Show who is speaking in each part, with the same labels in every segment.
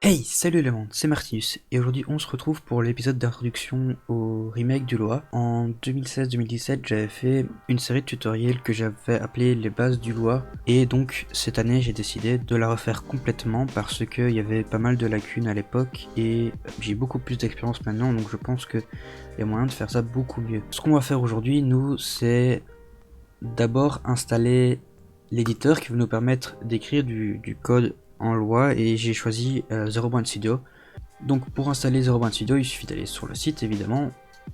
Speaker 1: Hey, salut le monde, c'est Martinus, et aujourd'hui on se retrouve pour l'épisode d'introduction au remake du Lua. En 2016-2017, j'avais fait une série de tutoriels que j'avais appelé les bases du Lua, et donc cette année j'ai décidé de la refaire complètement parce qu'il y avait pas mal de lacunes à l'époque, et j'ai beaucoup plus d'expérience maintenant, donc je pense qu'il y a moyen de faire ça beaucoup mieux. Ce qu'on va faire aujourd'hui, nous, c'est d'abord installer l'éditeur qui va nous permettre d'écrire du code en Lua, et j'ai choisi Zero Point Studio. Donc pour installer Zero Point Studio, il suffit d'aller sur le site évidemment.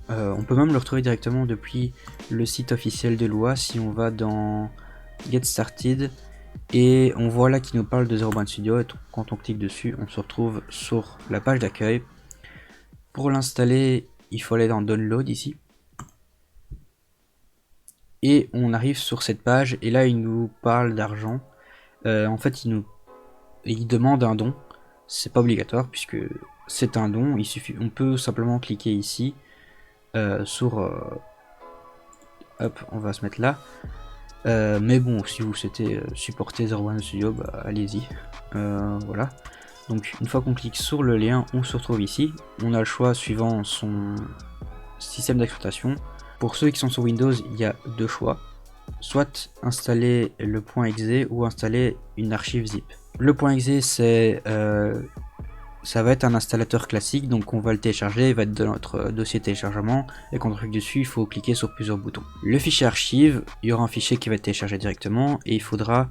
Speaker 1: On peut même le retrouver directement depuis le site officiel de Lua si on va dans Get Started, et on voit là qu'il nous parle de Zero Point Studio, et quand on clique dessus on se retrouve sur la page d'accueil. Pour l'installer, il faut aller dans Download ici, et on arrive sur cette page, et là il nous parle d'argent. En fait il demande un don, c'est pas obligatoire puisque c'est un don, on peut simplement cliquer ici sur hop, on va se mettre là. Mais bon, si vous souhaitez supporter Zero One Studio, bah, allez-y. Voilà. Donc une fois qu'on clique sur le lien, on se retrouve ici. On a le choix suivant son système d'exploitation. Pour ceux qui sont sur Windows, il y a deux choix. Soit installer le .exe ou installer une archive zip. Le .exe, ça va être un installateur classique, donc on va le télécharger, il va être dans notre dossier téléchargement, et quand on clique dessus, il faut cliquer sur plusieurs boutons. Le fichier archive, il y aura un fichier qui va être téléchargé directement, et il faudra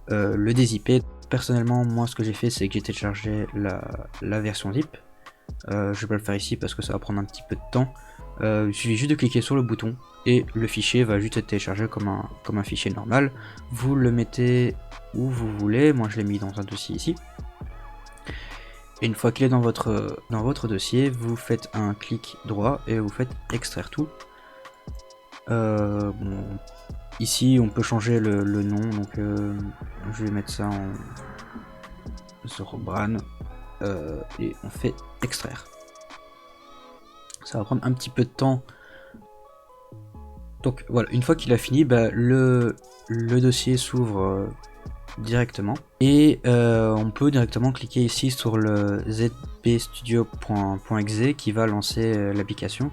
Speaker 1: le dézipper. Personnellement, moi ce que j'ai fait, c'est que j'ai téléchargé la version zip. Je vais pas le faire ici parce que ça va prendre un petit peu de temps. Il suffit juste de cliquer sur le bouton et le fichier va juste être téléchargé comme un fichier normal. Vous le mettez où vous voulez, moi je l'ai mis dans un dossier ici. Et une fois qu'il est dans votre dossier, vous faites un clic droit et vous faites extraire tout. Bon, ici on peut changer le nom, donc je vais mettre ça en Zorobran et on fait extraire. Ça va prendre un petit peu de temps. Donc voilà, une fois qu'il a fini, bah, le dossier s'ouvre directement, et on peut directement cliquer ici sur le zbstudio.exe qui va lancer l'application.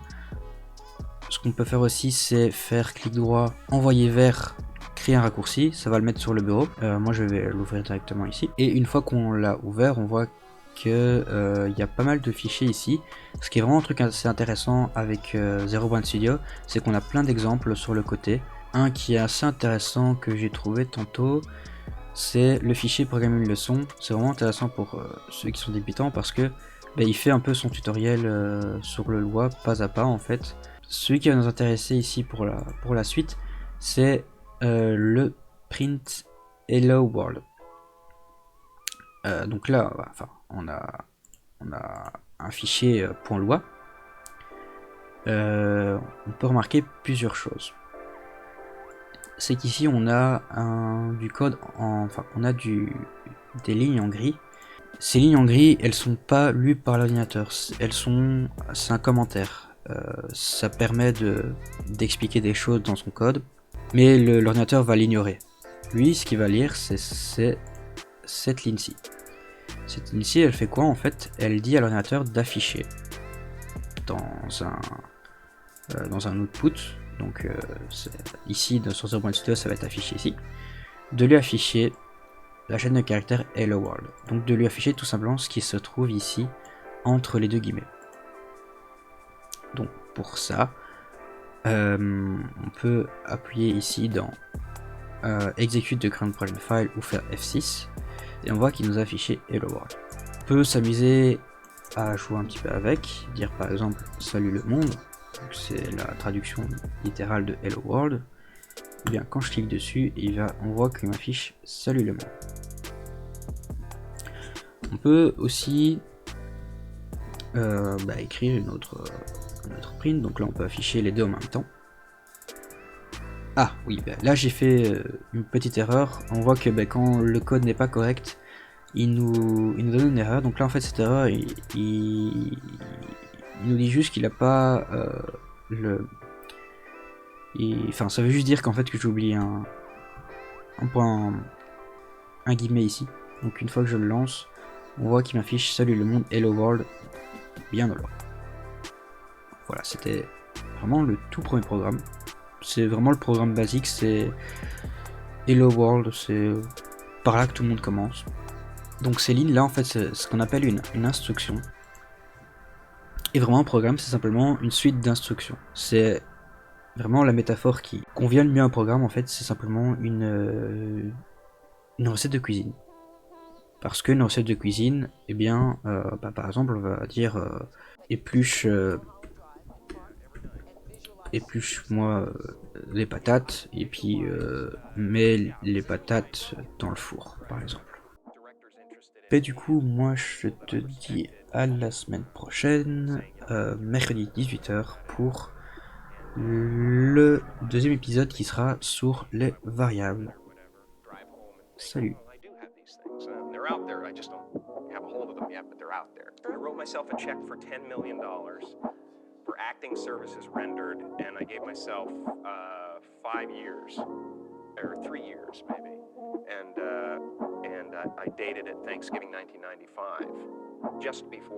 Speaker 1: Ce qu'on peut faire aussi, c'est faire clic droit, envoyer vers, créer un raccourci, ça va le mettre sur le bureau. Moi je vais l'ouvrir directement ici, et une fois qu'on l'a ouvert, on voit que y a pas mal de fichiers ici. Ce qui est vraiment un truc assez intéressant avec Zero Point Studio, c'est qu'on a plein d'exemples sur le côté. Un qui est assez intéressant que j'ai trouvé tantôt, c'est le fichier programmer une leçon. C'est vraiment intéressant pour ceux qui sont débutants parce que il fait un peu son tutoriel sur le Lua pas à pas en fait. Celui qui va nous intéresser ici pour la suite, c'est le print hello world. Donc là, enfin, on a un fichier .lua. On peut remarquer plusieurs choses. C'est qu'ici on a du code enfin on a des lignes en gris. Ces lignes en gris, elles sont pas lues par l'ordinateur, c'est un commentaire. Ça permet d'expliquer des choses dans son code, mais l'ordinateur va l'ignorer. Lui, ce qu'il va lire, c'est cette ligne-ci. Cette ligne-ci, elle fait quoi en fait? Elle dit à l'ordinateur d'afficher dans un output. Donc ici sur Zero Point Studio, ça va être affiché ici. De lui afficher la chaîne de caractères Hello World. Donc de lui afficher tout simplement ce qui se trouve ici entre les deux guillemets. Donc pour ça, on peut appuyer ici dans Execute the current project file ou faire F6, et on voit qu'il nous a affiché Hello World. On peut s'amuser à jouer un petit peu avec, dire par exemple salut le monde, c'est la traduction littérale de Hello World. Et bien quand je clique dessus, on voit qu'il m'affiche salut le monde. On peut aussi écrire une autre print, donc là on peut afficher les deux en même temps. Ah oui, là j'ai fait une petite erreur. On voit que quand le code n'est pas correct, il nous donne une erreur. Donc là en fait cette erreur, il nous dit juste qu'il n'a pas enfin ça veut juste dire qu'en fait que j'ai oublié un point, un guillemet ici. Donc une fois que je le lance, on voit qu'il m'affiche Salut le monde, Hello World, bien au loin. Voilà, c'était vraiment le tout premier programme. C'est vraiment le programme basique, c'est Hello World, c'est par là que tout le monde commence. Donc ces lignes là en fait c'est ce qu'on appelle une instruction. Et vraiment un programme c'est simplement une suite d'instructions. C'est vraiment la métaphore qui convient le mieux à un programme en fait, c'est simplement une recette de cuisine. Parce qu'une recette de cuisine, eh bien, par exemple, on va dire épluche, épluche-moi les patates et puis mets les patates dans le four, par exemple. Et du coup, moi je te dis à la semaine prochaine, mercredi 18h, pour le deuxième épisode qui sera sur les variables. Salut.
Speaker 2: They're out there. I just don't have a hold of them yet, but they're out there. I wrote myself a check for $10 million for acting services rendered, and I gave myself 5 years, or 3 years maybe, and I dated it Thanksgiving 1995, just before.